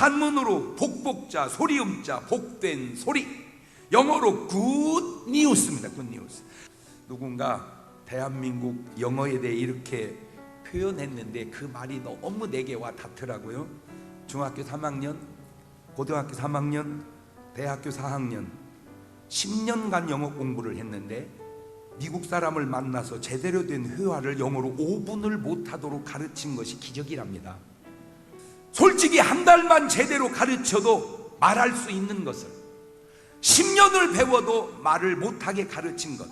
한문으로 복복자, 소리음자, 복된 소리, 영어로 good news입니다. good news. 누군가 대한민국 영어에 대해 이렇게 표현했는데 그 말이 너무 내게 와 닿더라고요. 중학교 3학년, 고등학교 3학년, 대학교 4학년 10년간 영어 공부를 했는데 미국 사람을 만나서 제대로 된 회화를 영어로 5분을 못하도록 가르친 것이 기적이랍니다. 솔직히 한 달만 제대로 가르쳐도 말할 수 있는 것을 10년을 배워도 말을 못하게 가르친 것.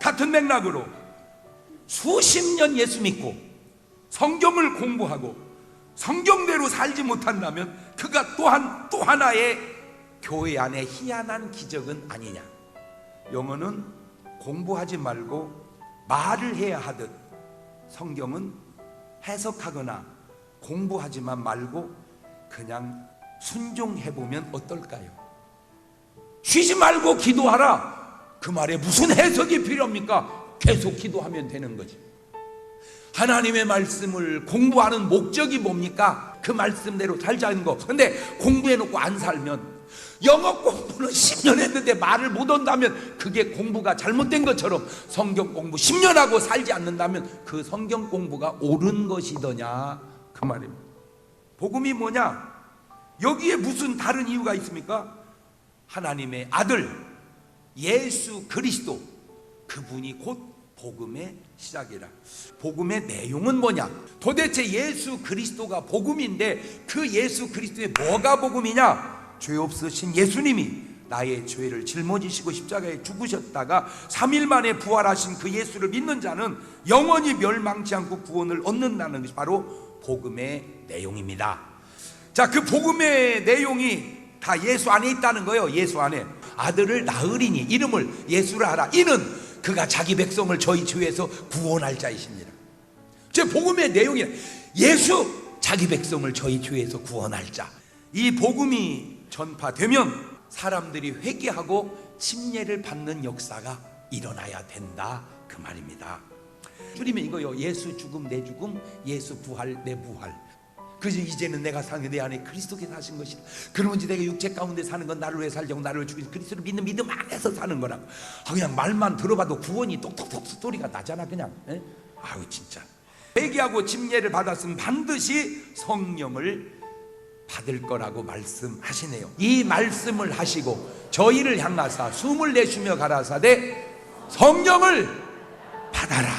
같은 맥락으로 수십 년 예수 믿고 성경을 공부하고 성경대로 살지 못한다면 그가 또한 또 하나의 교회 안에 희한한 기적은 아니냐. 영어는 공부하지 말고 말을 해야 하듯 성경은 해석하거나 공부하지만 말고 그냥 순종해보면 어떨까요? 쉬지 말고 기도하라. 그 말에 무슨 해석이 필요합니까? 계속 기도하면 되는 거지. 하나님의 말씀을 공부하는 목적이 뭡니까? 그 말씀대로 살자는 거. 근데 공부해놓고 안 살면, 영어 공부는 10년 했는데 말을 못 한다면 그게 공부가 잘못된 것처럼 성경 공부 10년 하고 살지 않는다면 그 성경 공부가 옳은 것이더냐, 그 말입니다. 복음이 뭐냐? 여기에 무슨 다른 이유가 있습니까? 하나님의 아들 예수 그리스도, 그분이 곧 복음의 시작이라. 복음의 내용은 뭐냐? 도대체 예수 그리스도가 복음인데 그 예수 그리스도의 뭐가 복음이냐? 죄 없으신 예수님이 나의 죄를 짊어지시고 십자가에 죽으셨다가 3일 만에 부활하신 그 예수를 믿는 자는 영원히 멸망치 않고 구원을 얻는다는 것이 바로 복음의 내용입니다. 자, 그 복음의 내용이 다 예수 안에 있다는 거예요. 예수 안에. 아들을 낳으리니 이름을 예수라 하라. 이는 그가 자기 백성을 저희 죄에서 구원할 자이십니다. 제 복음의 내용이 예수, 자기 백성을 저희 죄에서 구원할 자. 이 복음이 전파되면 사람들이 회개하고 침례를 받는 역사가 일어나야 된다, 그 말입니다. 줄이면 이거요. 예수 죽음 내 죽음, 예수 부활 내 부활. 그저 이제는 내가 사는 게 내 안에 그리스도께서 하신 것이다. 그러면 이제 내가 육체 가운데 사는 건 나를 위해 살자고 나를 위해 죽이신 그리스도를 믿는 믿음 안에서 사는 거라고. 그냥 말만 들어봐도 구원이 똑똑똑 소리가 나잖아 그냥. 에? 아우 진짜. 회개하고 침례를 받았으면 반드시 성령을 받을 거라고 말씀하시네요. 이 말씀을 하시고 저희를 향하사 숨을 내쉬며 가라사대 성령을 받아라.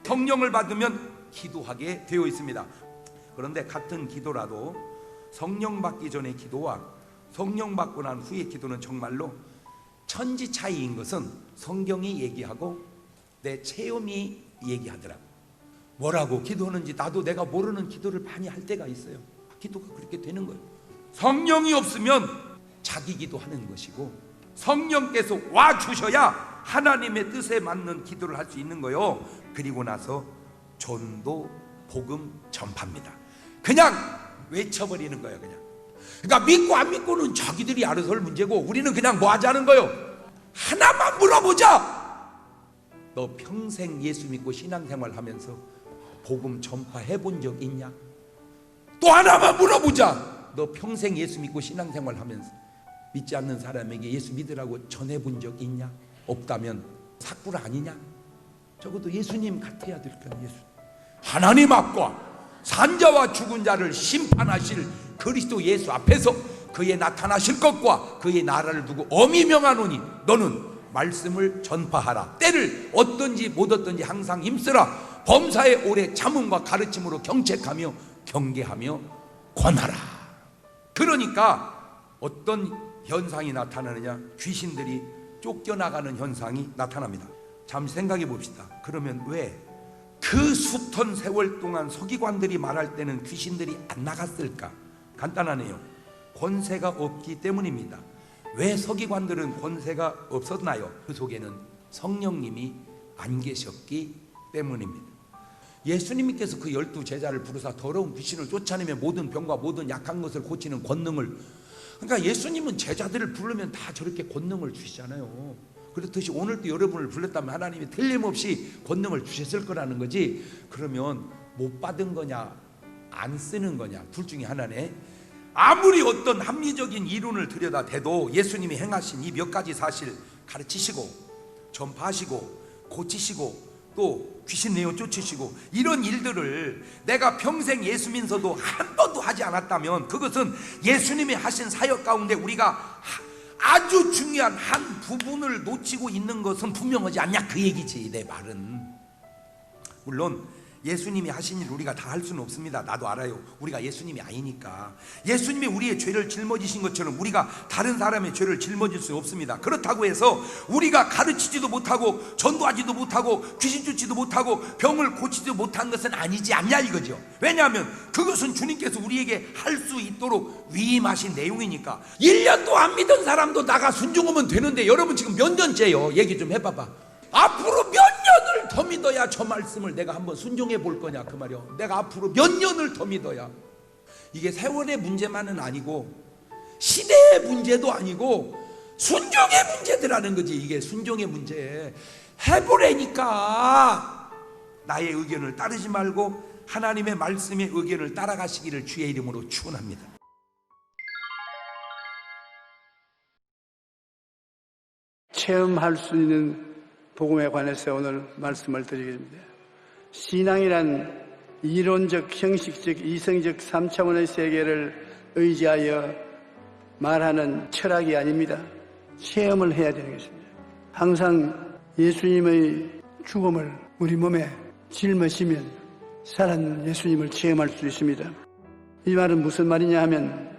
성령을 받으면 기도하게 되어 있습니다. 그런데 같은 기도라도 성령 받기 전의 기도와 성령 받고 난 후의 기도는 정말로 천지 차이인 것은 성경이 얘기하고 내 체험이 얘기하더라고. 뭐라고 기도하는지 나도 내가 모르는 기도를 많이 할 때가 있어요. 기도가 그렇게 되는 거예요. 성령이 없으면 자기 기도하는 것이고 성령께서 와 주셔야 하나님의 뜻에 맞는 기도를 할 수 있는 거예요. 그리고 나서 전도 복음 전파입니다. 그냥 외쳐버리는 거예요. 그러니까 믿고 안 믿고는 자기들이 알아서 할 문제고 우리는 그냥 뭐 하자는 거예요? 하나만 물어보자. 너 평생 예수 믿고 신앙생활 하면서 복음 전파해 본 적 있냐? 또 하나만 물어보자. 너 평생 예수 믿고 신앙생활 하면서 믿지 않는 사람에게 예수 믿으라고 전해본 적 있냐? 없다면 사꾸라 아니냐? 적어도 예수님 같아야 될 거야. 예수. 하나님 앞과 산자와 죽은 자를 심판하실 그리스도 예수 앞에서 그의 나타나실 것과 그의 나라를 두고 엄히 명하노니 너는 말씀을 전파하라. 때를 얻든지 못 얻든지 항상 힘쓰라. 범사에 오래 참음과 가르침으로 경책하며 경계하며 권하라. 그러니까 어떤 현상이 나타나느냐? 귀신들이 쫓겨나가는 현상이 나타납니다. 잠시 생각해 봅시다. 그러면 왜 그 숱한 세월 동안 서기관들이 말할 때는 귀신들이 안 나갔을까? 간단하네요. 권세가 없기 때문입니다. 왜 서기관들은 권세가 없었나요? 그 속에는 성령님이 안 계셨기 때문입니다. 예수님께서 그 12 제자를 부르사 더러운 귀신을 쫓아내며 모든 병과 모든 약한 것을 고치는 권능을, 그러니까 예수님은 제자들을 부르면 다 저렇게 권능을 주시잖아요. 그렇듯이 오늘도 여러분을 불렀다면 하나님이 틀림없이 권능을 주셨을 거라는 거지. 그러면 못 받은 거냐? 안 쓰는 거냐? 둘 중에 하나네. 아무리 어떤 합리적인 이론을 들여다대도 예수님이 행하신 이 몇 가지 사실 가르치시고 전파하시고 고치시고 또 귀신 내어 쫓으시고 이런 일들을 내가 평생 예수 믿어도 한 번도 하지 않았다면 그것은 예수님이 하신 사역 가운데 우리가 아주 중요한 한 부분을 놓치고 있는 것은 분명하지 않냐, 그 얘기지. 내 말은 물론 예수님이 하신 일 우리가 다 할 수는 없습니다. 나도 알아요. 우리가 예수님이 아니니까. 예수님이 우리의 죄를 짊어지신 것처럼 우리가 다른 사람의 죄를 짊어질 수 없습니다. 그렇다고 해서 우리가 가르치지도 못하고 전도하지도 못하고 귀신 쫓지도 못하고 병을 고치지도 못한 것은 아니지 않냐 이거죠. 왜냐하면 그것은 주님께서 우리에게 할 수 있도록 위임하신 내용이니까. 1년도 안 믿은 사람도 나가 순종하면 되는데 여러분 지금 몇 년째요? 얘기 좀 해봐봐. 앞으로 몇 년을 더 믿어야 저 말씀을 내가 한번 순종해 볼 거냐 그 말이요. 내가 앞으로 몇 년을 더 믿어야. 이게 세월의 문제만은 아니고 시대의 문제도 아니고 순종의 문제더라는 거지. 이게 순종의 문제. 해보라니까. 나의 의견을 따르지 말고 하나님의 말씀의 의견을 따라가시기를 주의 이름으로 축원합니다. 체험할 수 있는 복음에 관해서 오늘 말씀을 드리겠습니다. 신앙이란 이론적, 형식적, 이성적 3차원의 세계를 의지하여 말하는 철학이 아닙니다. 체험을 해야 되는 것입니다. 항상 예수님의 죽음을 우리 몸에 짊어지면 살아있는 예수님을 체험할 수 있습니다. 이 말은 무슨 말이냐 하면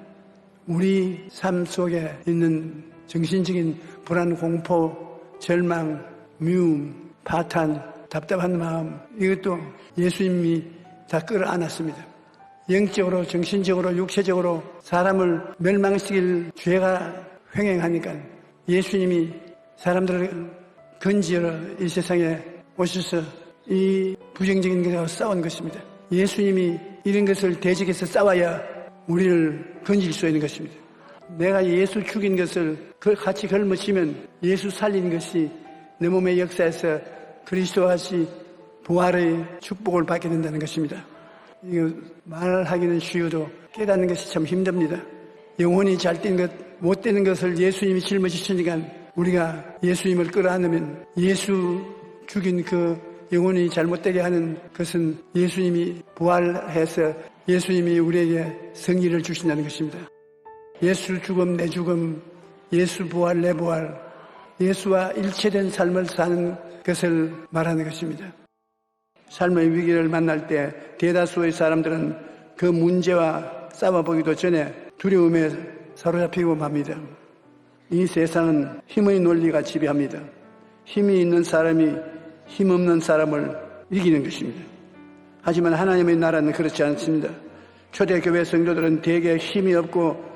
우리 삶 속에 있는 정신적인 불안, 공포, 절망, 미움, 파탄, 답답한 마음, 이것도 예수님이 다 끌어안았습니다. 영적으로, 정신적으로, 육체적으로 사람을 멸망시킬 죄가 횡행하니까 예수님이 사람들을 건지러 이 세상에 오셔서 이 부정적인 것과 싸운 것입니다. 예수님이 이런 것을 대적해서 싸워야 우리를 건질 수 있는 것입니다. 내가 예수 죽인 것을 같이 걸머치면 예수 살린 것이 내 몸의 역사에서 그리스도와 같이 부활의 축복을 받게 된다는 것입니다. 이거 말하기는 쉬워도 깨닫는 것이 참 힘듭니다. 영혼이 잘 된 것, 못 되는 것을 예수님이 짊어지시니까 우리가 예수님을 끌어안으면 예수 죽인 그 영혼이 잘못되게 하는 것은 예수님이 부활해서 예수님이 우리에게 승리를 주신다는 것입니다. 예수 죽음, 내 죽음, 예수 부활, 내 부활, 예수와 일체된 삶을 사는 것을 말하는 것입니다. 삶의 위기를 만날 때 대다수의 사람들은 그 문제와 싸워보기도 전에 두려움에 사로잡히고 맙니다. 이 세상은 힘의 논리가 지배합니다. 힘이 있는 사람이 힘없는 사람을 이기는 것입니다. 하지만 하나님의 나라는 그렇지 않습니다. 초대교회 성도들은 대개 힘이 없고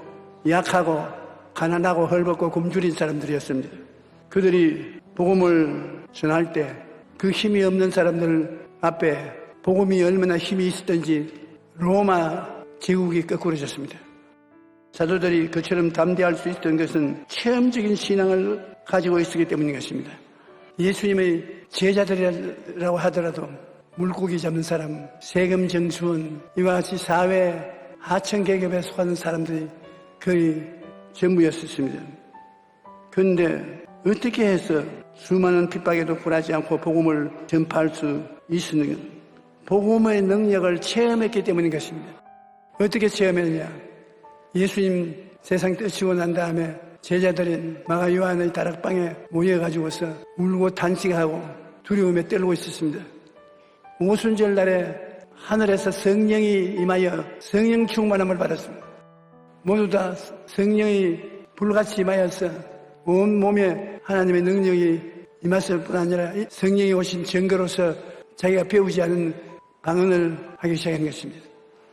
약하고 가난하고 헐벗고 굶주린 사람들이었습니다. 그들이 복음을 전할 때 그 힘이 없는 사람들 앞에 복음이 얼마나 힘이 있었던지 로마 제국이 거꾸로졌습니다. 사도들이 그처럼 담대할 수 있었던 것은 체험적인 신앙을 가지고 있었기 때문인 것입니다. 예수님의 제자들이라고 하더라도 물고기 잡는 사람, 세금 정수원, 이와 같이 사회 하청 계급에 속하는 사람들이 거의 전부였었습니다. 그런데 어떻게 해서 수많은 핍박에도 굴하지 않고 복음을 전파할 수 있었는가? 복음의 능력을 체험했기 때문인 것입니다. 어떻게 체험했느냐? 예수님 세상 떠치고 난 다음에 제자들인 마가 요한의 다락방에 모여가지고서 울고 탄식하고 두려움에 떨고 있었습니다. 오순절 날에 하늘에서 성령이 임하여 성령 충만함을 받았습니다. 모두 다 성령이 불같이 임하여서 온 몸에 하나님의 능력이 임했을 뿐 아니라 성령이 오신 증거로서 자기가 배우지 않은 방언을 하기 시작한 것입니다.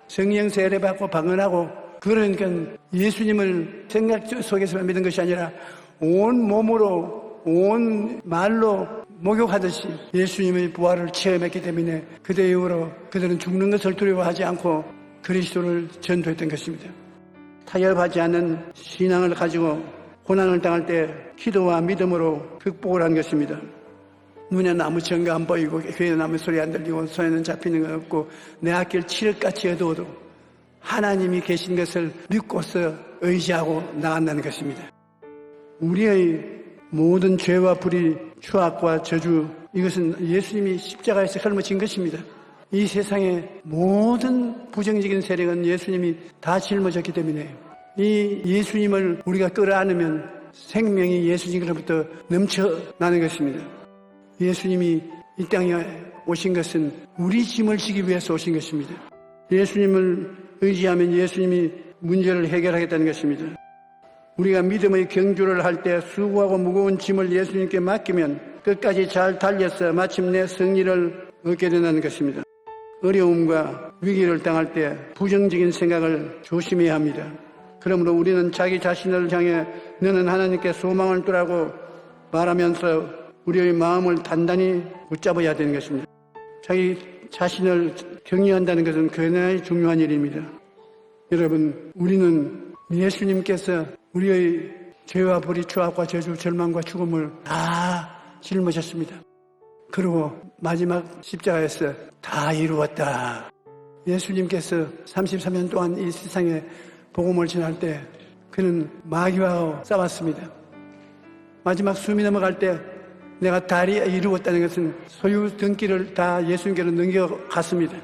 성령 세례 받고 방언하고, 그러니까 예수님을 생각 속에서만 믿은 것이 아니라 온 몸으로 온 말로 목욕하듯이 예수님의 부활을 체험했기 때문에 그때 이후로 그들은 죽는 것을 두려워하지 않고 그리스도를 전도했던 것입니다. 타협하지 않는 신앙을 가지고 고난을 당할 때 기도와 믿음으로 극복을 한 것입니다. 눈에는 아무 증거 안 보이고 귀에는 아무 소리 안 들리고 손에는 잡히는 건 없고 내 앞길 7억같이 어두워도 하나님이 계신 것을 믿고서 의지하고 나간다는 것입니다. 우리의 모든 죄와 불의, 추악과 저주, 이것은 예수님이 십자가에서 짊어진 것입니다. 이 세상의 모든 부정적인 세력은 예수님이 다 짊어졌기 때문에 이 예수님을 우리가 끌어안으면 생명이 예수님으로부터 넘쳐나는 것입니다. 예수님이 이 땅에 오신 것은 우리 짐을 지기 위해서 오신 것입니다. 예수님을 의지하면 예수님이 문제를 해결하겠다는 것입니다. 우리가 믿음의 경주를 할 때 수고하고 무거운 짐을 예수님께 맡기면 끝까지 잘 달려서 마침내 승리를 얻게 된다는 것입니다. 어려움과 위기를 당할 때 부정적인 생각을 조심해야 합니다. 그러므로 우리는 자기 자신을 향해 너는 하나님께 소망을 두라고 말하면서 우리의 마음을 단단히 붙잡아야 되는 것입니다. 자기 자신을 격려한다는 것은 굉장히 중요한 일입니다. 여러분, 우리는 예수님께서 우리의 죄와 불의, 추악과 저주, 절망과 죽음을 다 짊어졌습니다. 그리고 마지막 십자가에서 다 이루었다. 예수님께서 33년 동안 이 세상에 복음을 전할 때 그는 마귀와 싸웠습니다. 마지막 숨이 넘어갈 때 내가 다 이루었다는 것은 소유 등기를 다 예수님께로 넘겨갔습니다.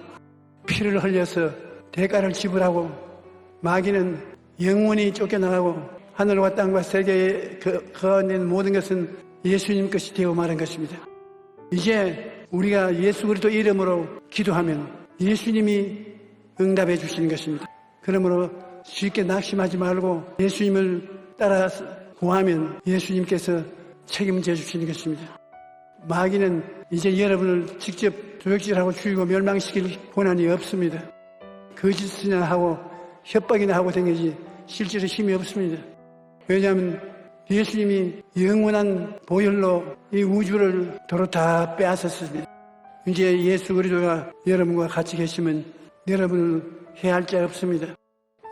피를 흘려서 대가를 지불하고 마귀는 영원히 쫓겨나가고 하늘과 땅과 세계에 거하는 모든 것은 예수님 것이 되어 말한 것입니다. 이제 우리가 예수 그리스도 이름으로 기도하면 예수님이 응답해 주시는 것입니다. 그러므로 쉽게 낙심하지 말고 예수님을 따라서 구하면 예수님께서 책임져 주시는 것입니다. 마귀는 이제 여러분을 직접 도적질하고 죽이고 멸망시킬 권한이 없습니다. 거짓이나 하고 협박이나 하고 다니지 실제로 힘이 없습니다. 왜냐하면 예수님이 영원한 보혈로 이 우주를 도로 다 빼앗았습니다. 이제 예수 그리스도가 여러분과 같이 계시면 여러분을 해할 자 없습니다.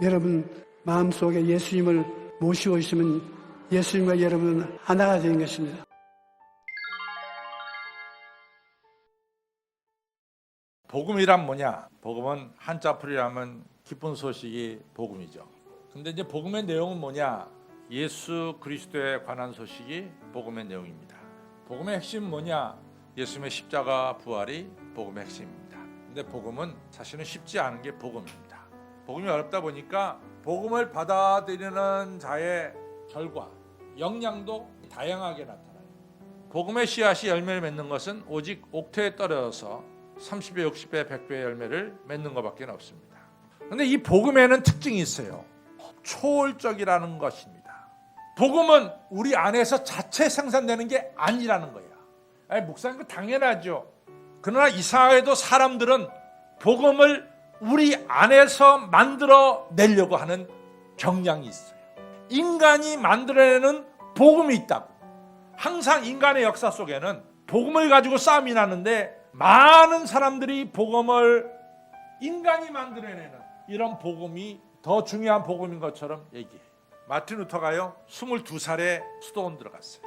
여러분 마음속에 예수님을 모시고 있으면 예수님과 여러분은 하나가 되는 것입니다. 복음이란 뭐냐? 복음은 한자풀이라면 기쁜 소식이 복음이죠. 근데 이제 복음의 내용은 뭐냐? 예수 그리스도에 관한 소식이 복음의 내용입니다. 복음의 핵심은 뭐냐? 예수님의 십자가 부활이 복음의 핵심입니다. 근데 복음은 사실은 쉽지 않은 게 복음입니다. 복음이 어렵다 보니까 복음을 받아들이는 자의 결과, 영향도 다양하게 나타나요. 복음의 씨앗이 열매를 맺는 것은 오직 옥토에 떨어져서 30배, 60배, 100배의 열매를 맺는 것밖에 없습니다. 그런데 이 복음에는 특징이 있어요. 초월적이라는 것입니다. 복음은 우리 안에서 자체 생산되는 게 아니라는 거야. 아니, 목사님, 그 당연하죠. 그러나 이상하게도 사람들은 복음을 우리 안에서 만들어 내려고 하는 경향이 있어요. 인간이 만들어내는 복음이 있다고. 항상 인간의 역사 속에는 복음을 가지고 싸움이 나는데 많은 사람들이 복음을 인간이 만들어내는 이런 복음이 더 중요한 복음인 것처럼 얘기해요. 마틴 루터가요 22살에 수도원 들어갔어요.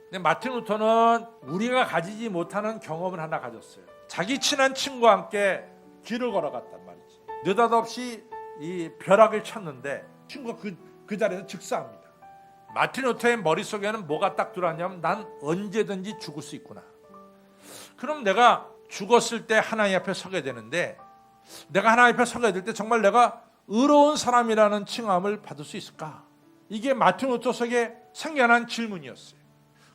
근데 마틴 루터는 우리가 가지지 못하는 경험을 하나 가졌어요. 자기 친한 친구와 함께 길을 걸어갔단 말이지. 느닷없이 이 벼락을 쳤는데 친구가 그 자리에서 즉사합니다. 마틴 루터의 머릿속에는 뭐가 딱 들어왔냐면 난 언제든지 죽을 수 있구나. 그럼 내가 죽었을 때 하나님 앞에 서게 되는데 내가 하나님 앞에 서게 될 때 정말 내가 의로운 사람이라는 칭함을 받을 수 있을까? 이게 마틴 루터 속에 생겨난 질문이었어요.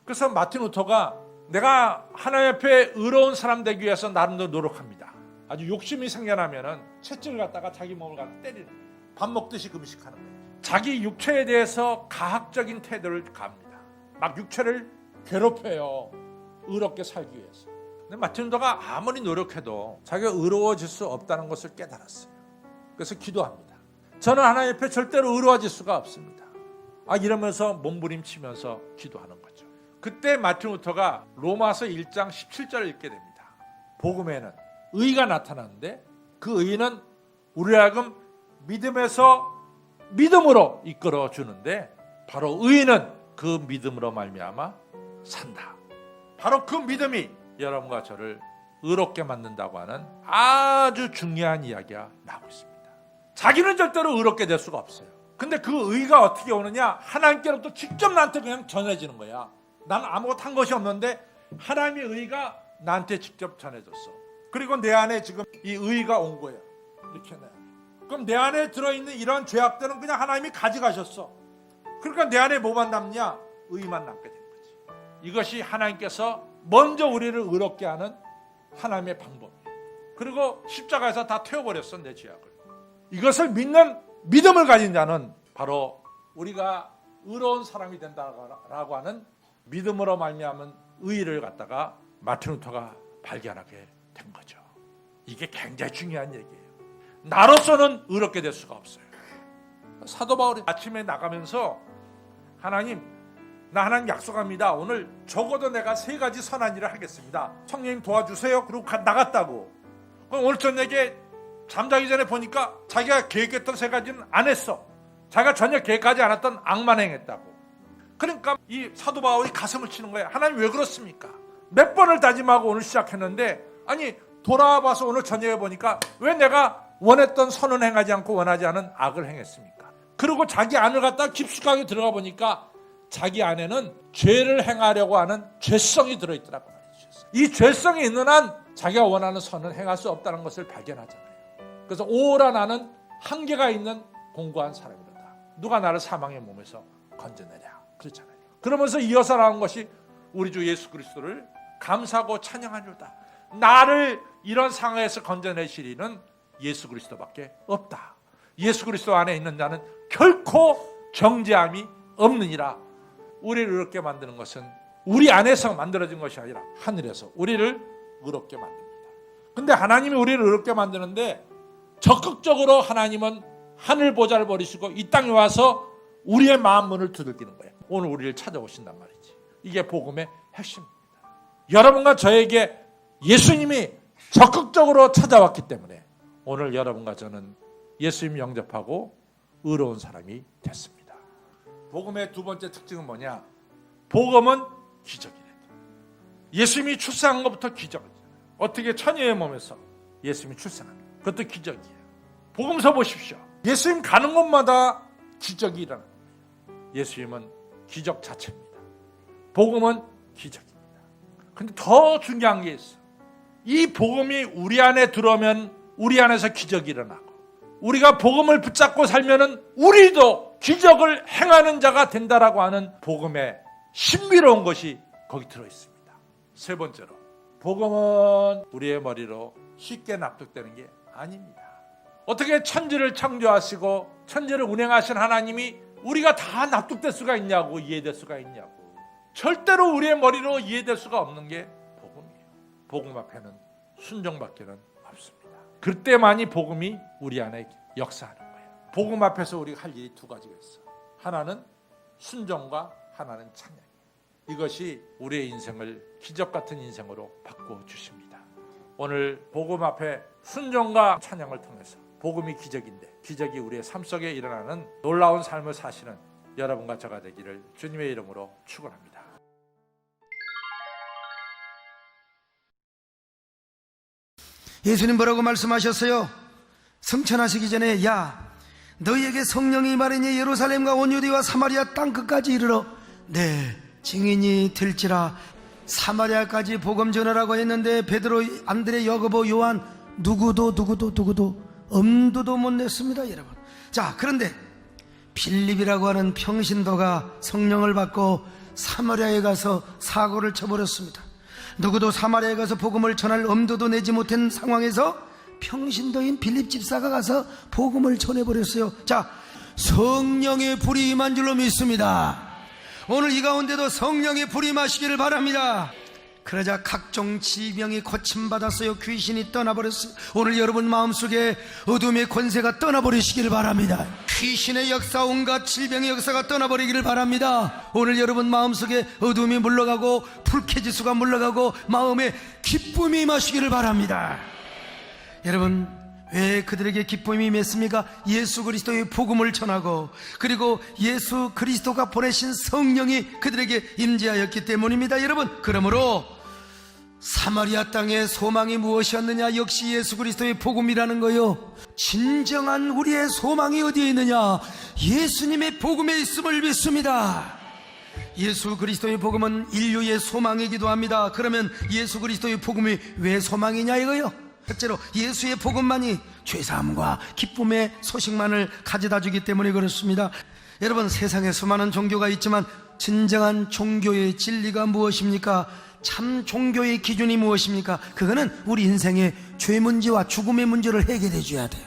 그래서 마틴 루터가 내가 하나님 앞에 의로운 사람 되기 위해서 나름대로 노력합니다. 아주 욕심이 생겨나면은 채찍을 갖다가 자기 몸을 갖다 때리는 거예요. 밥 먹듯이 금식하는 거예요. 자기 육체에 대해서 가학적인 태도를 갑니다. 막 육체를 괴롭혀요. 의롭게 살기 위해서. 근데 마틴 루터가 아무리 노력해도 자기가 의로워질 수 없다는 것을 깨달았어요. 그래서 기도합니다. 저는 하나님 앞에 절대로 의로워질 수가 없습니다. 이러면서 몸부림치면서 기도하는 거죠. 그때 마틴 루터가 로마서 1장 17절을 읽게 됩니다. 복음에는 의가 나타나는데 그 의는 우리를 하여금 믿음에서 믿음으로 이끌어 주는데 바로 의는 그 믿음으로 말미암아 산다. 바로 그 믿음이 여러분과 저를 의롭게 만든다고 하는 아주 중요한 이야기가 나오고 있습니다. 자기는 절대로 의롭게 될 수가 없어요. 근데 그 의가 어떻게 오느냐? 하나님께로부터 직접 나한테 그냥 전해지는 거야. 난 아무것도 한 것이 없는데 하나님의 의가 나한테 직접 전해졌어. 그리고 내 안에 지금 이 의가 온 거야. 이렇게 내 안에. 그럼 내 안에 들어있는 이런 죄악들은 그냥 하나님이 가져가셨어. 그러니까 내 안에 뭐만 남냐? 의만 남게 된 거지. 이것이 하나님께서 먼저 우리를 의롭게 하는 하나님의 방법이에요. 그리고 십자가에서 다 태워버렸어, 내 죄악을. 이것을 믿는 믿음을 가진 자는 바로 우리가 의로운 사람이 된다라고 하는 믿음으로 말미암은 의를 갖다가 마틴 루터가 발견하게 된 거죠. 이게 굉장히 중요한 얘기예요. 나로서는 의롭게 될 수가 없어요. 사도 바울이 아침에 나가면서 하나님, 나 하나님 약속합니다. 오늘 적어도 내가 3가지 선한 일을 하겠습니다. 성령님 도와주세요. 그리고 나갔다고. 그럼 오늘 저녁에 잠자기 전에 보니까 자기가 계획했던 3가지는 안 했어. 자기가 전혀 계획하지 않았던 악만 행했다고. 그러니까 이 사도 바울이 가슴을 치는 거야. 하나님 왜 그렇습니까? 몇 번을 다짐하고 오늘 시작했는데 아니 돌아와서 오늘 저녁에 보니까 왜 내가 원했던 선은 행하지 않고 원하지 않은 악을 행했습니까? 그리고 자기 안을 갖다 깊숙하게 들어가 보니까 자기 안에는 죄를 행하려고 하는 죄성이 들어있더라고 말이죠. 이 죄성이 있는 한 자기가 원하는 선은 행할 수 없다는 것을 발견하잖아요. 그래서 오라 나는 한계가 있는 공고한 사람이로다. 누가 나를 사망의 몸에서 건져내랴. 그렇잖아요. 그러면서 이어서 나온 것이 우리 주 예수 그리스도를 감사하고 찬양하려다. 나를 이런 상황에서 건져내시리는 예수 그리스도밖에 없다. 예수 그리스도 안에 있는 자는 결코 정죄함이 없느니라. 우리를 의롭게 만드는 것은 우리 안에서 만들어진 것이 아니라 하늘에서 우리를 의롭게 만듭니다. 근데 하나님이 우리를 의롭게 만드는데 적극적으로 하나님은 하늘 보좌를 버리시고 이 땅에 와서 우리의 마음 문을 두들기는 거예요. 오늘 우리를 찾아오신단 말이지. 이게 복음의 핵심입니다. 여러분과 저에게 예수님이 적극적으로 찾아왔기 때문에 오늘 여러분과 저는 예수님 영접하고 의로운 사람이 됐습니다. 복음의 2번째 특징은 뭐냐? 복음은 기적이래. 예수님이 출생한 것부터 기적이잖아요. 어떻게 처녀의 몸에서 예수님이 출생합니다. 그것도 기적이에요. 복음서 보십시오. 예수님 가는 곳마다 기적이 일어납니다. 예수님은 기적 자체입니다. 복음은 기적입니다. 근데 더 중요한 게 있어요. 이 복음이 우리 안에 들어오면 우리 안에서 기적이 일어나고 우리가 복음을 붙잡고 살면은 우리도 기적을 행하는 자가 된다라고 하는 복음의 신비로운 것이 거기 들어있습니다. 3번째로 복음은 우리의 머리로 쉽게 납득되는 게 아닙니다. 어떻게 천지를 창조하시고 천지를 운행하신 하나님이 우리가 다 납득될 수가 있냐고, 이해될 수가 있냐고. 절대로 우리의 머리로 이해될 수가 없는 게 복음이에요. 복음 앞에는 순종밖에는 없습니다. 그때만이 복음이 우리 안에 역사하는 거예요. 복음 앞에서 우리가 할 일이 2가지가 있어. 하나는 순종과 하나는 찬양이에요. 이것이 우리의 인생을 기적 같은 인생으로 바꿔주십니다. 오늘 복음 앞에 순종과 찬양을 통해서 복음이 기적인데 기적이 우리의 삶 속에 일어나는 놀라운 삶을 사시는 여러분과 저가 되기를 주님의 이름으로 축원합니다. 예수님 뭐라고 말씀하셨어요? 성천하시기 전에 야 너희에게 성령이 임하리니 예루살렘과 온 유대와 사마리아 땅끝까지 이르러 내 증인이 될지라. 사마리아까지 복음 전하라고 했는데 베드로, 안드레, 야고보, 요한 누구도 엄두도 못 냈습니다, 여러분. 자, 그런데 빌립이라고 하는 평신도가 성령을 받고 사마리아에 가서 사고를 쳐버렸습니다. 누구도 사마리아에 가서 복음을 전할 엄두도 내지 못한 상황에서 평신도인 빌립 집사가 가서 복음을 전해버렸어요. 자, 성령의 불이 임한 줄로 믿습니다. 오늘 이 가운데도 성령의 불이 임하시기를 바랍니다. 그러자 각종 질병이 고침받았어요. 귀신이 떠나버렸어요. 오늘 여러분 마음속에 어둠의 권세가 떠나버리시기를 바랍니다. 귀신의 역사, 온갖 질병의 역사가 떠나버리기를 바랍니다. 오늘 여러분 마음속에 어둠이 물러가고 불쾌지수가 물러가고 마음에 기쁨이 임하시기를 바랍니다. 여러분, 왜 그들에게 기쁨이 임했습니까? 예수 그리스도의 복음을 전하고 그리고 예수 그리스도가 보내신 성령이 그들에게 임재하였기 때문입니다. 여러분, 그러므로 사마리아 땅의 소망이 무엇이었느냐? 역시 예수 그리스도의 복음이라는 거요. 진정한 우리의 소망이 어디에 있느냐? 예수님의 복음에 있음을 믿습니다. 예수 그리스도의 복음은 인류의 소망이기도 합니다. 그러면 예수 그리스도의 복음이 왜 소망이냐 이거요? 첫째로 예수의 복음만이 죄사함과 기쁨의 소식만을 가져다 주기 때문에 그렇습니다. 여러분, 세상에 수많은 종교가 있지만 진정한 종교의 진리가 무엇입니까? 참 종교의 기준이 무엇입니까? 그거는 우리 인생의 죄 문제와 죽음의 문제를 해결해 줘야 돼요.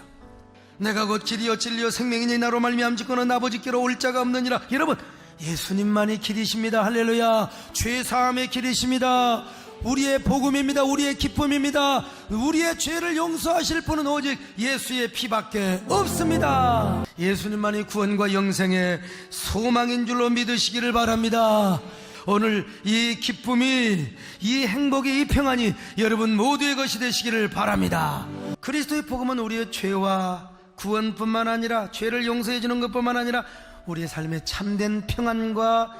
내가 곧 길이요 진리요 생명이니 나로 말미암짓고는 아버지께로 올 자가 없느니라. 여러분, 예수님만이 길이십니다. 할렐루야. 죄사함의 길이십니다. 우리의 복음입니다. 우리의 기쁨입니다. 우리의 죄를 용서하실 분은 오직 예수의 피밖에 없습니다. 예수님만이 구원과 영생의 소망인 줄로 믿으시기를 바랍니다. 오늘 이 기쁨이, 이 행복이, 이 평안이 여러분 모두의 것이 되시기를 바랍니다. 그리스도의 복음은 우리의 죄와 구원뿐만 아니라 죄를 용서해 주는 것뿐만 아니라 우리의 삶에 참된 평안과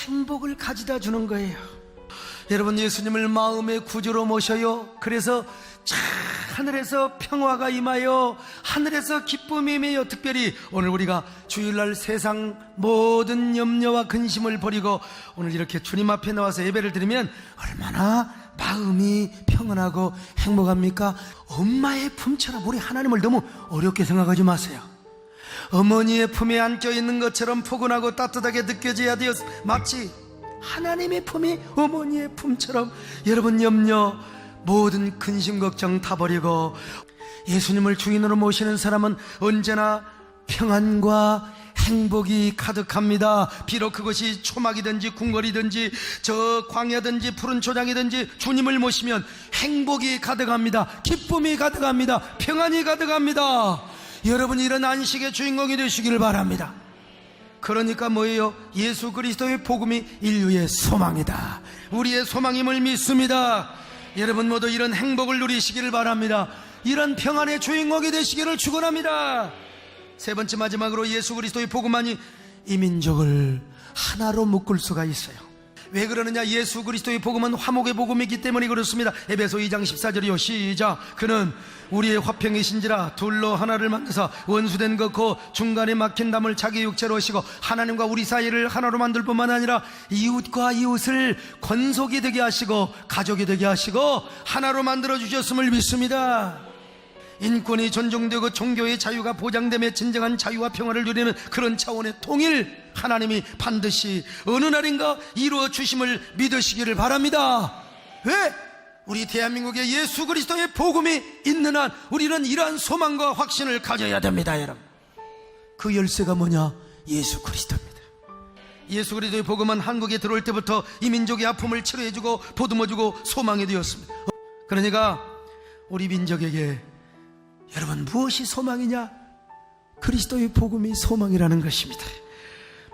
행복을 가져다 주는 거예요. 여러분, 예수님을 마음의 구주로 모셔요. 그래서 하늘에서 평화가 임하여 하늘에서 기쁨이 임하여, 특별히 오늘 우리가 주일날 세상 모든 염려와 근심을 버리고 오늘 이렇게 주님 앞에 나와서 예배를 드리면 얼마나 마음이 평안하고 행복합니까? 엄마의 품처럼 우리 하나님을 너무 어렵게 생각하지 마세요. 어머니의 품에 안겨 있는 것처럼 포근하고 따뜻하게 느껴져야 돼요. 마치 하나님의 품이 어머니의 품처럼 여러분 염려, 모든 근심 걱정 다 버리고 예수님을 주인으로 모시는 사람은 언제나 평안과 행복이 가득합니다. 비록 그것이 초막이든지 궁궐이든지 저 광야든지 푸른 초장이든지 주님을 모시면 행복이 가득합니다. 기쁨이 가득합니다. 평안이 가득합니다. 여러분, 이런 안식의 주인공이 되시기를 바랍니다. 그러니까 뭐예요? 예수 그리스도의 복음이 인류의 소망이다. 우리의 소망임을 믿습니다. 여러분 모두 이런 행복을 누리시기를 바랍니다. 이런 평안의 주인공이 되시기를 축원합니다. 세 번째, 마지막으로 예수 그리스도의 복음만이 이 민족을 하나로 묶을 수가 있어요. 왜 그러느냐? 예수 그리스도의 복음은 화목의 복음이기 때문에 그렇습니다. 에베소 2장 14절이요 시작. 그는 우리의 화평이신지라 둘로 하나를 만드사 원수된 것 곧 중간에 막힌 담을 자기 육체로 하시고 하나님과 우리 사이를 하나로 만들 뿐만 아니라 이웃과 이웃을 권속이 되게 하시고 가족이 되게 하시고 하나로 만들어 주셨음을 믿습니다. 인권이 존중되고 종교의 자유가 보장되며 진정한 자유와 평화를 누리는 그런 차원의 통일, 하나님이 반드시 어느 날인가 이루어 주심을 믿으시기를 바랍니다. 왜? 우리 대한민국에 예수 그리스도의 복음이 있는 한 우리는 이러한 소망과 확신을 가져야 됩니다. 여러분, 그 열쇠가 뭐냐? 예수 그리스도입니다. 예수 그리스도의 복음은 한국에 들어올 때부터 이 민족의 아픔을 치료해주고 보듬어주고 소망이 되었습니다. 그러니까 우리 민족에게 여러분 무엇이 소망이냐? 그리스도의 복음이 소망이라는 것입니다.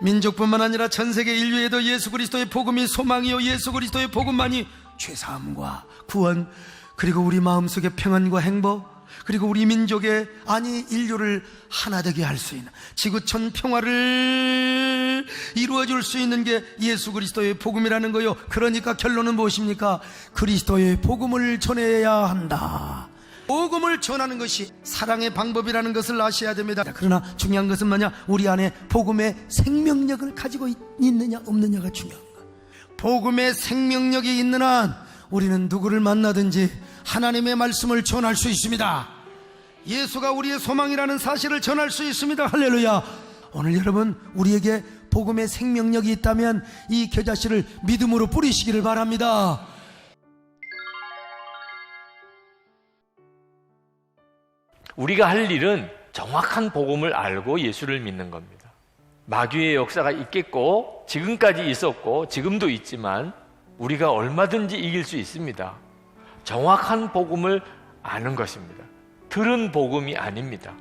민족뿐만 아니라 전 세계 인류에도 예수 그리스도의 복음이 소망이요, 예수 그리스도의 복음만이 죄사함과 구원, 그리고 우리 마음속의 평안과 행복, 그리고 우리 민족의, 아니 인류를 하나 되게 할 수 있는 지구촌 평화를 이루어줄 수 있는 게 예수 그리스도의 복음이라는 거요. 그러니까 결론은 무엇입니까? 그리스도의 복음을 전해야 한다. 복음을 전하는 것이 사랑의 방법이라는 것을 아셔야 됩니다. 그러나 중요한 것은 뭐냐? 우리 안에 복음의 생명력을 가지고 있느냐 없느냐가 중요한 거예요. 복음의 생명력이 있는 한 우리는 누구를 만나든지 하나님의 말씀을 전할 수 있습니다. 예수가 우리의 소망이라는 사실을 전할 수 있습니다. 할렐루야. 오늘 여러분, 우리에게 복음의 생명력이 있다면 이 겨자씨를 믿음으로 뿌리시기를 바랍니다. 우리가 할 일은 정확한 복음을 알고 예수를 믿는 겁니다. 마귀의 역사가 있겠고 지금까지 있었고 지금도 있지만 우리가 얼마든지 이길 수 있습니다. 정확한 복음을 아는 것입니다. 들은 복음이 아닙니다.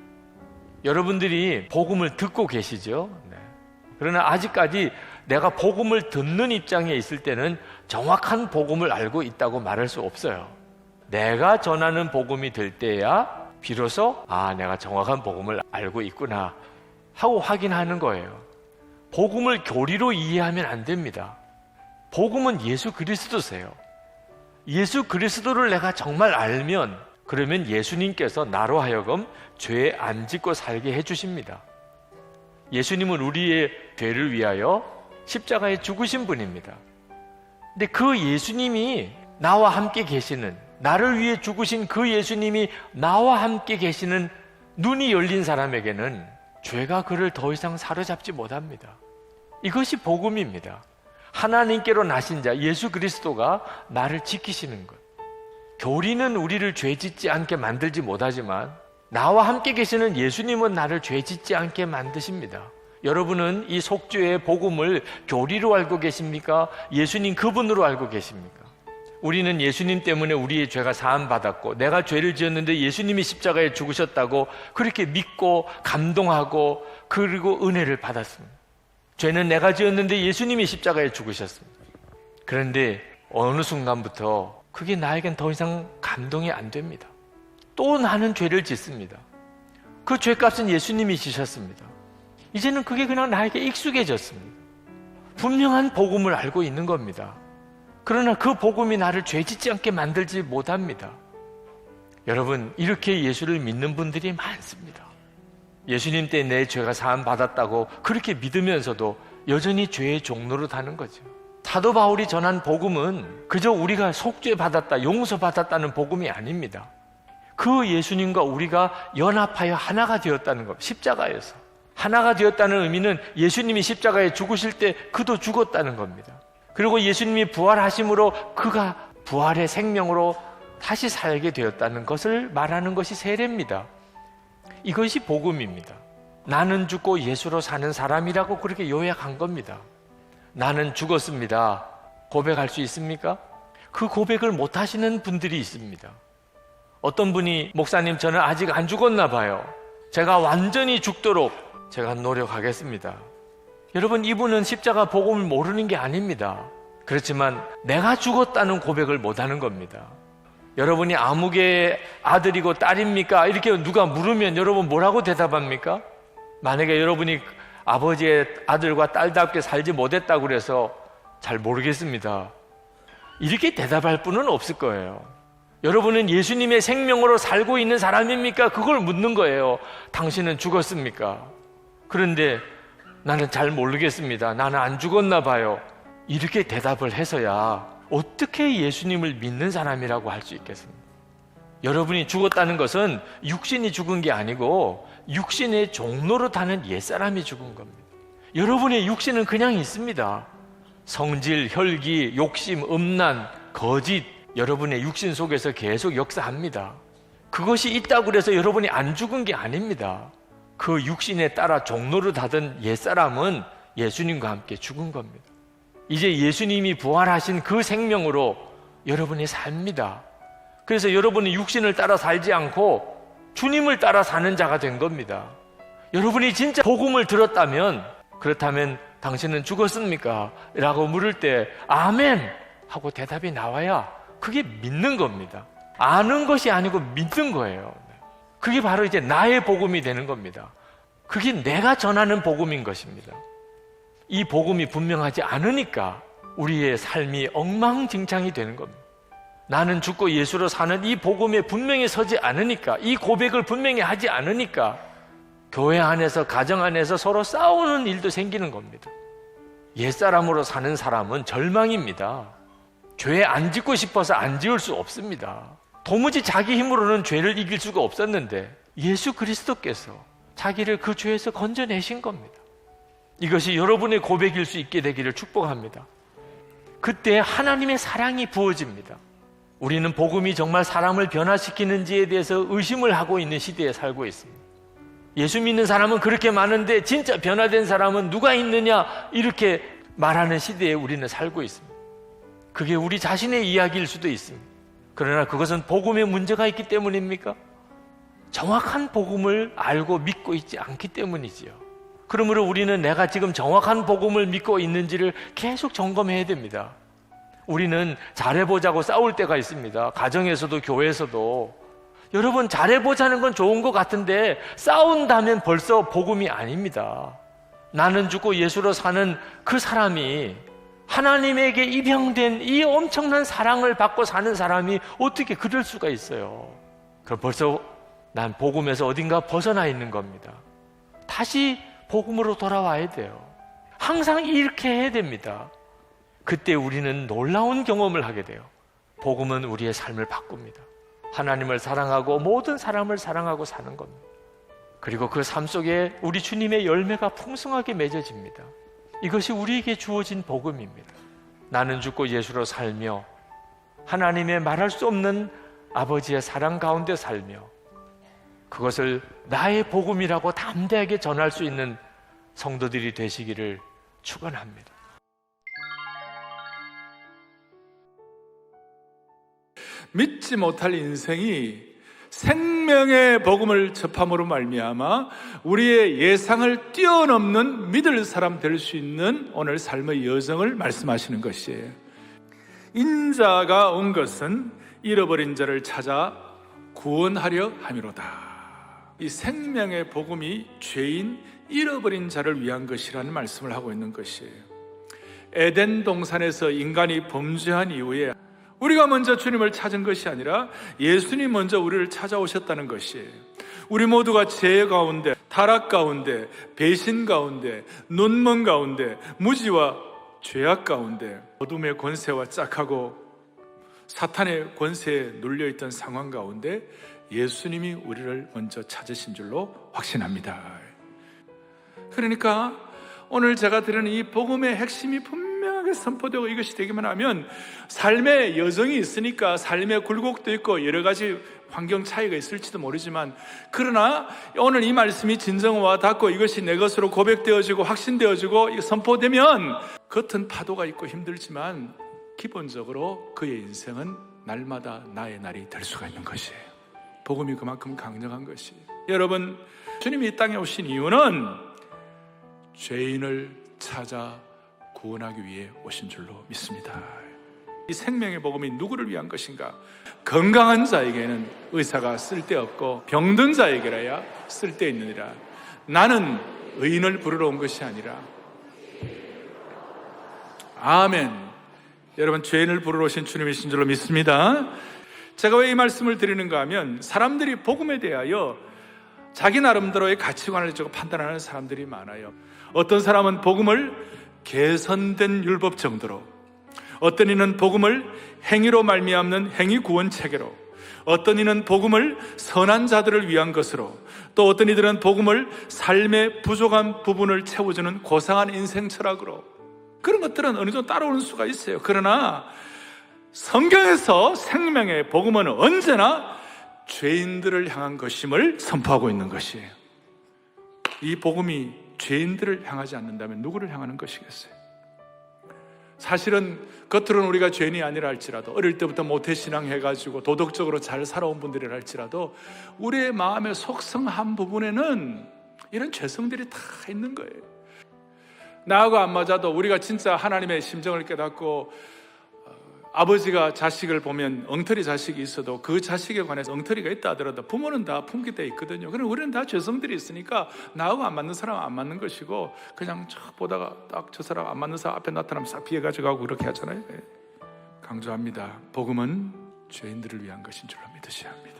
여러분들이 복음을 듣고 계시죠? 네. 그러나 아직까지 내가 복음을 듣는 입장에 있을 때는 정확한 복음을 알고 있다고 말할 수 없어요. 내가 전하는 복음이 될 때야 비로소 내가 정확한 복음을 알고 있구나 하고 확인하는 거예요. 복음을 교리로 이해하면 안 됩니다. 복음은 예수 그리스도세요. 예수 그리스도를 내가 정말 알면 그러면 예수님께서 나로 하여금 죄 안 짓고 살게 해주십니다. 예수님은 우리의 죄를 위하여 십자가에 죽으신 분입니다. 근데 그 예수님이 나와 함께 계시는, 나를 위해 죽으신 그 예수님이 나와 함께 계시는 눈이 열린 사람에게는 죄가 그를 더 이상 사로잡지 못합니다. 이것이 복음입니다. 하나님께로 나신 자 예수 그리스도가 나를 지키시는 것. 교리는 우리를 죄 짓지 않게 만들지 못하지만 나와 함께 계시는 예수님은 나를 죄 짓지 않게 만드십니다. 여러분은 이 속죄의 복음을 교리로 알고 계십니까? 예수님 그분으로 알고 계십니까? 우리는 예수님 때문에 우리의 죄가 사함받았고 내가 죄를 지었는데 예수님이 십자가에 죽으셨다고 그렇게 믿고 감동하고 그리고 은혜를 받았습니다. 죄는 내가 지었는데 예수님이 십자가에 죽으셨습니다. 그런데 어느 순간부터 그게 나에겐 더 이상 감동이 안 됩니다. 또 나는 죄를 짓습니다. 그 죄값은 예수님이 지셨습니다. 이제는 그게 그냥 나에게 익숙해졌습니다. 분명한 복음을 알고 있는 겁니다. 그러나 그 복음이 나를 죄 짓지 않게 만들지 못합니다. 여러분, 이렇게 예수를 믿는 분들이 많습니다. 예수님 때 내 죄가 사함 받았다고 그렇게 믿으면서도 여전히 죄의 종로로 다는 거죠. 사도 바울이 전한 복음은 그저 우리가 속죄 받았다, 용서 받았다는 복음이 아닙니다. 그 예수님과 우리가 연합하여 하나가 되었다는 것, 십자가에서 하나가 되었다는 의미는 예수님이 십자가에 죽으실 때 그도 죽었다는 겁니다. 그리고 예수님이 부활하심으로 그가 부활의 생명으로 다시 살게 되었다는 것을 말하는 것이 세례입니다. 이것이 복음입니다. 나는 죽고 예수로 사는 사람이라고 그렇게 요약한 겁니다. 나는 죽었습니다. 고백할 수 있습니까? 그 고백을 못 하시는 분들이 있습니다. 어떤 분이 목사님 저는 아직 안 죽었나 봐요. 제가 완전히 죽도록 제가 노력하겠습니다. 여러분, 이분은 십자가 복음을 모르는 게 아닙니다. 그렇지만 내가 죽었다는 고백을 못하는 겁니다. 여러분이 아무개 아들이고 딸입니까? 이렇게 누가 물으면 여러분 뭐라고 대답합니까? 만약에 여러분이 아버지의 아들과 딸답게 살지 못했다고 그래서 잘 모르겠습니다, 이렇게 대답할 분은 없을 거예요. 여러분은 예수님의 생명으로 살고 있는 사람입니까? 그걸 묻는 거예요. 당신은 죽었습니까? 그런데 나는 잘 모르겠습니다. 나는 안 죽었나 봐요. 이렇게 대답을 해서야 어떻게 예수님을 믿는 사람이라고 할 수 있겠습니까? 여러분이 죽었다는 것은 육신이 죽은 게 아니고 육신의 종로로 타는 옛사람이 죽은 겁니다. 여러분의 육신은 그냥 있습니다. 성질, 혈기, 욕심, 음란, 거짓, 여러분의 육신 속에서 계속 역사합니다. 그것이 있다고 해서 여러분이 안 죽은 게 아닙니다. 그 육신에 따라 종로를 타던 옛사람은 예수님과 함께 죽은 겁니다. 이제 예수님이 부활하신 그 생명으로 여러분이 삽니다. 그래서 여러분이 육신을 따라 살지 않고 주님을 따라 사는 자가 된 겁니다. 여러분이 진짜 복음을 들었다면, 그렇다면 당신은 죽었습니까? 라고 물을 때 아멘 하고 대답이 나와야 그게 믿는 겁니다. 아는 것이 아니고 믿는 거예요. 그게 바로 이제 나의 복음이 되는 겁니다. 그게 내가 전하는 복음인 것입니다. 이 복음이 분명하지 않으니까 우리의 삶이 엉망진창이 되는 겁니다. 나는 죽고 예수로 사는 이 복음에 분명히 서지 않으니까, 이 고백을 분명히 하지 않으니까 교회 안에서, 가정 안에서 서로 싸우는 일도 생기는 겁니다. 옛사람으로 사는 사람은 절망입니다. 죄 안 짓고 싶어서 안 지을 수 없습니다. 도무지 자기 힘으로는 죄를 이길 수가 없었는데 예수 그리스도께서 자기를 그 죄에서 건져내신 겁니다. 이것이 여러분의 고백일 수 있게 되기를 축복합니다. 그때 하나님의 사랑이 부어집니다. 우리는 복음이 정말 사람을 변화시키는지에 대해서 의심을 하고 있는 시대에 살고 있습니다. 예수 믿는 사람은 그렇게 많은데 진짜 변화된 사람은 누가 있느냐, 이렇게 말하는 시대에 우리는 살고 있습니다. 그게 우리 자신의 이야기일 수도 있습니다. 그러나 그것은 복음에 문제가 있기 때문입니까? 정확한 복음을 알고 믿고 있지 않기 때문이지요. 그러므로 우리는 내가 지금 정확한 복음을 믿고 있는지를 계속 점검해야 됩니다. 우리는 잘해보자고 싸울 때가 있습니다. 가정에서도 교회에서도. 여러분, 잘해보자는 건 좋은 것 같은데 싸운다면 벌써 복음이 아닙니다. 나는 죽고 예수로 사는 그 사람이, 하나님에게 입양된 이 엄청난 사랑을 받고 사는 사람이 어떻게 그럴 수가 있어요? 그럼 벌써 난 복음에서 어딘가 벗어나 있는 겁니다. 다시 복음으로 돌아와야 돼요. 항상 이렇게 해야 됩니다. 그때 우리는 놀라운 경험을 하게 돼요. 복음은 우리의 삶을 바꿉니다. 하나님을 사랑하고 모든 사람을 사랑하고 사는 겁니다. 그리고 그 삶 속에 우리 주님의 열매가 풍성하게 맺어집니다. 이것이 우리에게 주어진 복음입니다. 나는 죽고 예수로 살며 하나님의 말할 수 없는 아버지의 사랑 가운데 살며 그것을 나의 복음이라고 담대하게 전할 수 있는 성도들이 되시기를 축원합니다. 믿지 못할 인생이 생명의 복음을 접함으로 말미암아 우리의 예상을 뛰어넘는 믿을 사람 될 수 있는 오늘 삶의 여정을 말씀하시는 것이에요. 인자가 온 것은 잃어버린 자를 찾아 구원하려 함이로다. 이 생명의 복음이 죄인 잃어버린 자를 위한 것이라는 말씀을 하고 있는 것이에요. 에덴 동산에서 인간이 범죄한 이후에 우리가 먼저 주님을 찾은 것이 아니라 예수님 먼저 우리를 찾아오셨다는 것이에요. 우리 모두가 죄 가운데, 타락 가운데, 배신 가운데, 눈먼 가운데, 무지와 죄악 가운데, 어둠의 권세와 짝하고 사탄의 권세에 눌려있던 상황 가운데 예수님이 우리를 먼저 찾으신 줄로 확신합니다. 그러니까 오늘 제가 드리는 이 복음의 핵심이 분명하게 선포되고 이것이 되기만 하면 삶의 여정이 있으니까 삶의 굴곡도 있고 여러 가지 환경 차이가 있을지도 모르지만, 그러나 오늘 이 말씀이 진정 와 닿고 이것이 내 것으로 고백되어지고 확신되어지고 선포되면 겉은 파도가 있고 힘들지만 기본적으로 그의 인생은 날마다 나의 날이 될 수가 있는 것이에요. 복음이 그만큼 강력한 것이에요. 여러분, 주님이 이 땅에 오신 이유는 죄인을 찾아 구원하기 위해 오신 줄로 믿습니다. 이 생명의 복음이 누구를 위한 것인가? 건강한 자에게는 의사가 쓸데없고 병든 자에게라야 쓸데있느니라. 나는 의인을 부르러 온 것이 아니라. 아멘. 여러분, 죄인을 부르러 오신 주님이신 줄로 믿습니다. 제가 왜 이 말씀을 드리는가 하면 사람들이 복음에 대하여 자기 나름대로의 가치관을 가지고 판단하는 사람들이 많아요. 어떤 사람은 복음을 개선된 율법 정도로, 어떤 이는 복음을 행위로 말미암는 행위 구원 체계로, 어떤 이는 복음을 선한 자들을 위한 것으로, 또 어떤 이들은 복음을 삶의 부족한 부분을 채워주는 고상한 인생 철학으로, 그런 것들은 어느 정도 따라오는 수가 있어요. 그러나 성경에서 생명의 복음은 언제나 죄인들을 향한 것임을 선포하고 있는 것이에요. 이 복음이 죄인들을 향하지 않는다면 누구를 향하는 것이겠어요? 사실은 겉으로는 우리가 죄인이 아니라 할지라도, 어릴 때부터 모태신앙 해가지고 도덕적으로 잘 살아온 분들이라 할지라도 우리의 마음의 속성한 부분에는 이런 죄성들이 다 있는 거예요. 나하고 안 맞아도 우리가 진짜 하나님의 심정을 깨닫고 아버지가 자식을 보면 엉터리 자식이 있어도 그 자식에 관해서 엉터리가 있다 하더라도 부모는 다 품게 돼 있거든요. 그럼 우리는 다 죄성들이 있으니까 나하고 안 맞는 사람은 안 맞는 것이고, 그냥 쫙 보다가 딱 저 사람 안 맞는 사람 앞에 나타나면 싹 피해가지고 가고 그렇게 하잖아요. 강조합니다. 복음은 죄인들을 위한 것인 줄로 믿으셔야 합니다.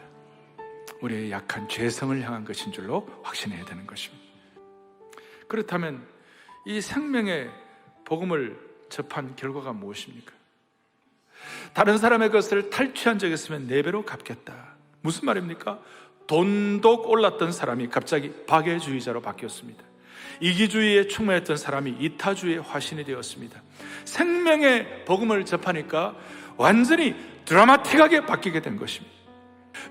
우리의 약한 죄성을 향한 것인 줄로 확신해야 되는 것입니다. 그렇다면 이 생명의 복음을 접한 결과가 무엇입니까? 다른 사람의 것을 탈취한 적이 있으면 4배로 갚겠다. 무슨 말입니까? 돈독 올랐던 사람이 갑자기 박애주의자로 바뀌었습니다. 이기주의에 충만했던 사람이 이타주의의 화신이 되었습니다. 생명의 복음을 접하니까 완전히 드라마틱하게 바뀌게 된 것입니다.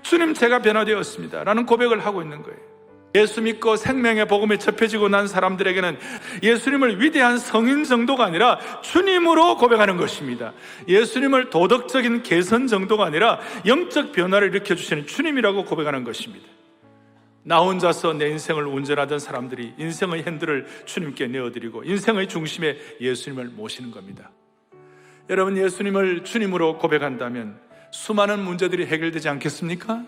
주님, 제가 변화되었습니다 라는 고백을 하고 있는 거예요. 예수 믿고 생명의 복음에 접해지고 난 사람들에게는 예수님을 위대한 성인 정도가 아니라 주님으로 고백하는 것입니다. 예수님을 도덕적인 개선 정도가 아니라 영적 변화를 일으켜주시는 주님이라고 고백하는 것입니다. 나 혼자서 내 인생을 운전하던 사람들이 인생의 핸들을 주님께 내어드리고 인생의 중심에 예수님을 모시는 겁니다. 여러분, 예수님을 주님으로 고백한다면 수많은 문제들이 해결되지 않겠습니까?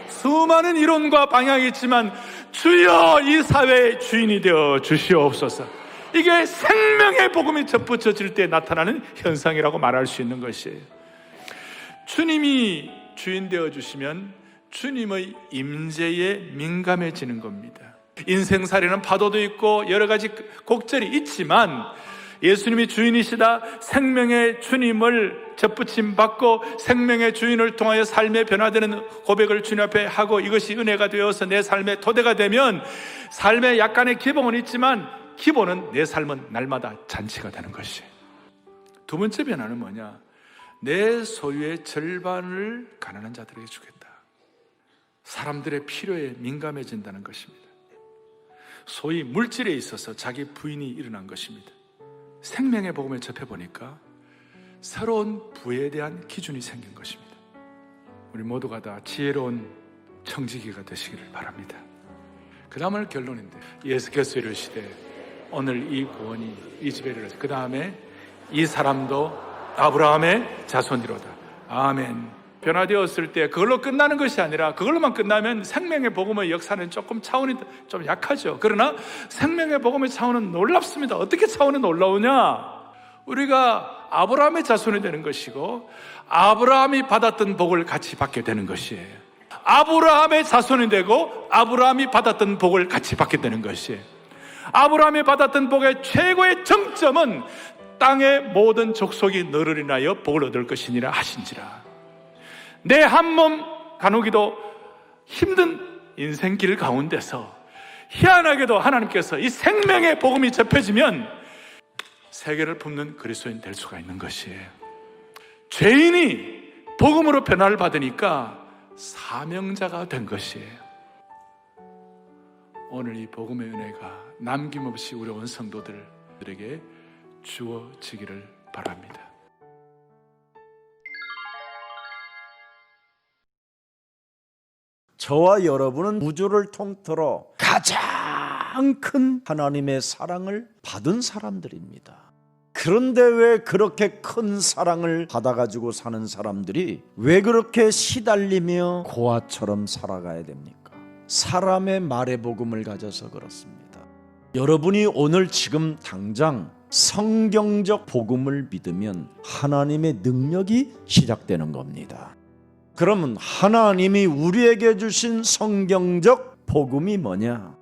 수많은 이론과 방향이 있지만 주여 이 사회의 주인이 되어 주시옵소서. 이게 생명의 복음이 접붙여질 때 나타나는 현상이라고 말할 수 있는 것이에요. 주님이 주인 되어 주시면 주님의 임재에 민감해지는 겁니다. 인생살이는 파도도 있고 여러 가지 곡절이 있지만 예수님이 주인이시다, 생명의 주님을 접붙임 받고 생명의 주인을 통하여 삶의 변화되는 고백을 주님 앞에 하고 이것이 은혜가 되어서 내 삶의 토대가 되면 삶에 약간의 기복은 있지만 기본은 내 삶은 날마다 잔치가 되는 것이에요. 두 번째 변화는 뭐냐? 내 소유의 절반을 가난한 자들에게 주겠다. 사람들의 필요에 민감해진다는 것입니다. 소위 물질에 있어서 자기 부인이 일어난 것입니다. 생명의 복음을 접해보니까 새로운 부에 대한 기준이 생긴 것입니다. 우리 모두가 다 지혜로운 청지기가 되시기를 바랍니다. 그 다음은 결론인데, 예수께서 이르시되 오늘 이 구원이 이 집에 이르렀어요. 그 다음에 이 사람도 아브라함의 자손이로다. 아멘. 변화되었을 때 그걸로 끝나는 것이 아니라, 그걸로만 끝나면 생명의 복음의 역사는 조금 차원이 좀 약하죠. 그러나 생명의 복음의 차원은 놀랍습니다. 어떻게 차원이 놀라우냐? 우리가 아브라함의 자손이 되는 것이고 아브라함이 받았던 복을 같이 받게 되는 것이에요. 아브라함의 자손이 되고 아브라함이 받았던 복을 같이 받게 되는 것이에요. 아브라함이 받았던 복의 최고의 정점은 땅의 모든 족속이 너를 인하여 복을 얻을 것이니라 하신지라. 내 한 몸 가누기도 힘든 인생길 가운데서 희한하게도 하나님께서 이 생명의 복음이 접해지면 세계를 품는 그리스도인 될 수가 있는 것이에요. 죄인이 복음으로 변화를 받으니까 사명자가 된 것이에요. 오늘 이 복음의 은혜가 남김없이 우리 온 성도들에게 주어지기를 바랍니다. 저와 여러분은 우주를 통틀어 가장 큰 하나님의 사랑을 받은 사람들입니다. 그런데 왜 그렇게 큰 사랑을 받아가지고 사는 사람들이 왜 그렇게 시달리며 고아처럼 살아가야 됩니까? 사람의 말의 복음을 가져서 그렇습니다. 여러분이 오늘 지금 당장 성경적 복음을 믿으면 하나님의 능력이 시작되는 겁니다. 그러면 하나님이 우리에게 주신 성경적 복음이 뭐냐?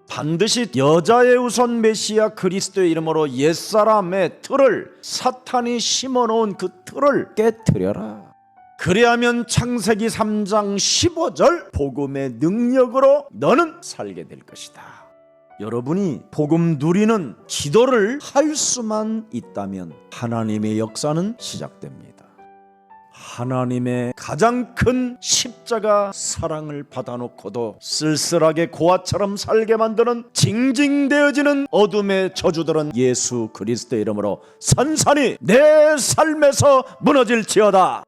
반드시 여자의 우선 메시아 그리스도의 이름으로 옛사람의 틀을, 사탄이 심어놓은 그 틀을 깨트려라. 그리하면 창세기 3장 15절 복음의 능력으로 너는 살게 될 것이다. 여러분이 복음 누리는 기도를 할 수만 있다면 하나님의 역사는 시작됩니다. 하나님의 가장 큰 십자가 사랑을 받아놓고도 쓸쓸하게 고아처럼 살게 만드는 징징대어지는 어둠의 저주들은 예수 그리스도의 이름으로 산산이 내 삶에서 무너질지어다.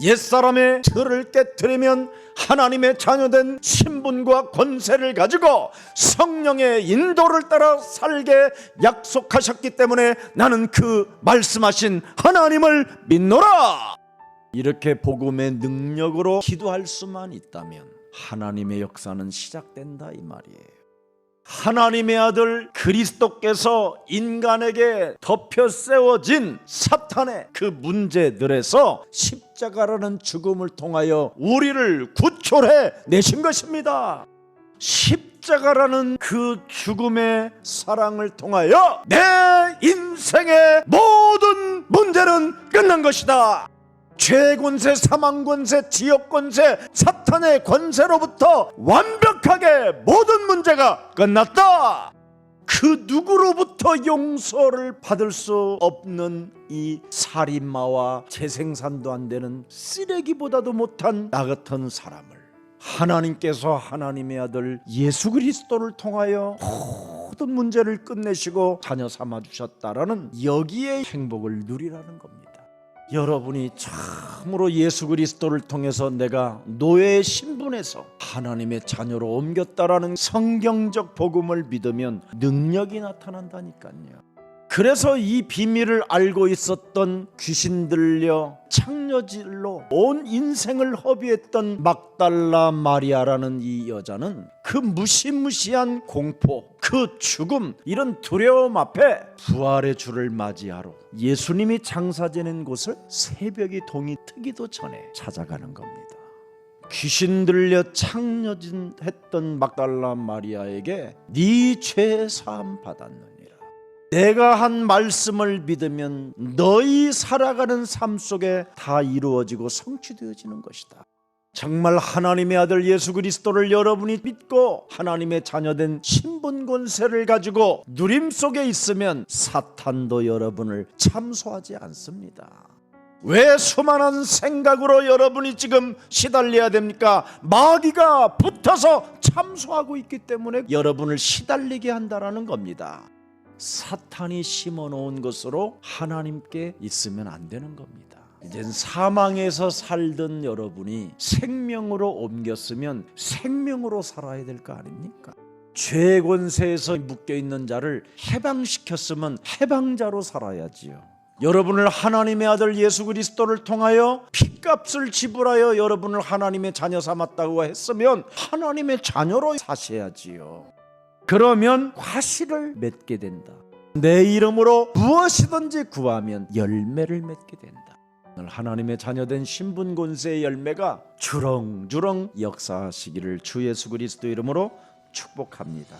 옛사람의 틀을 깨트리면 하나님의 자녀된 신분과 권세를 가지고 성령의 인도를 따라 살게 약속하셨기 때문에 나는 그 말씀하신 하나님을 믿노라. 이렇게 복음의 능력으로 기도할 수만 있다면 하나님의 역사는 시작된다 이 말이에요. 하나님의 아들 그리스도께서 인간에게 덮여 세워진 사탄의 그 문제들에서 십자가라는 죽음을 통하여 우리를 구출해 내신 것입니다. 십자가라는 그 죽음의 사랑을 통하여 내 인생의 모든 문제는 끝난 것이다. 죄 권세, 사망 권세, 지역 권세, 사탄의 권세로부터 완벽하게 모든 문제가 끝났다. 그 누구로부터 용서를 받을 수 없는 이 살인마와 재생산도 안 되는 쓰레기보다도 못한 나 같은 사람을 하나님께서 하나님의 아들 예수 그리스도를 통하여 모든 문제를 끝내시고 자녀 삼아 주셨다라는 여기에 행복을 누리라는 겁니다. 여러분이 참으로 예수 그리스도를 통해서 내가 노예의 신분에서 하나님의 자녀로 옮겼다라는 성경적 복음을 믿으면 능력이 나타난다니까요. 그래서 이 비밀을 알고 있었던 귀신 들려 창녀질로 온 인생을 허비했던 막달라 마리아라는 이 여자는 그 무시무시한 공포, 그 죽음, 이런 두려움 앞에 부활의 주를 맞이하러 예수님이 장사 지낸 곳을 새벽이 동이 트기도 전에 찾아가는 겁니다. 귀신 들려 창녀진했던 막달라 마리아에게 네 죄 사함 받았느니라. 내가 한 말씀을 믿으면 너희 살아가는 삶 속에 다 이루어지고 성취되어지는 것이다. 정말 하나님의 아들 예수 그리스도를 여러분이 믿고 하나님의 자녀된 신분 권세를 가지고 누림 속에 있으면 사탄도 여러분을 참소하지 않습니다. 왜 수많은 생각으로 여러분이 지금 시달려야 됩니까? 마귀가 붙어서 참소하고 있기 때문에 여러분을 시달리게 한다는 겁니다. 사탄이 심어놓은 것으로 하나님께 있으면 안 되는 겁니다. 이젠 사망에서 살던 여러분이 생명으로 옮겼으면 생명으로 살아야 될 거 아닙니까? 죄 권세에서 묶여있는 자를 해방시켰으면 해방자로 살아야지요. 여러분을 하나님의 아들 예수 그리스도를 통하여 핏값을 지불하여 여러분을 하나님의 자녀 삼았다고 했으면 하나님의 자녀로 사셔야지요. 그러면 과실을 맺게 된다. 내 이름으로 무엇이든지 구하면 열매를 맺게 된다. 하나님의 자녀된 신분 권세의 열매가 주렁주렁 역사하시기를 주 예수 그리스도 이름으로 축복합니다.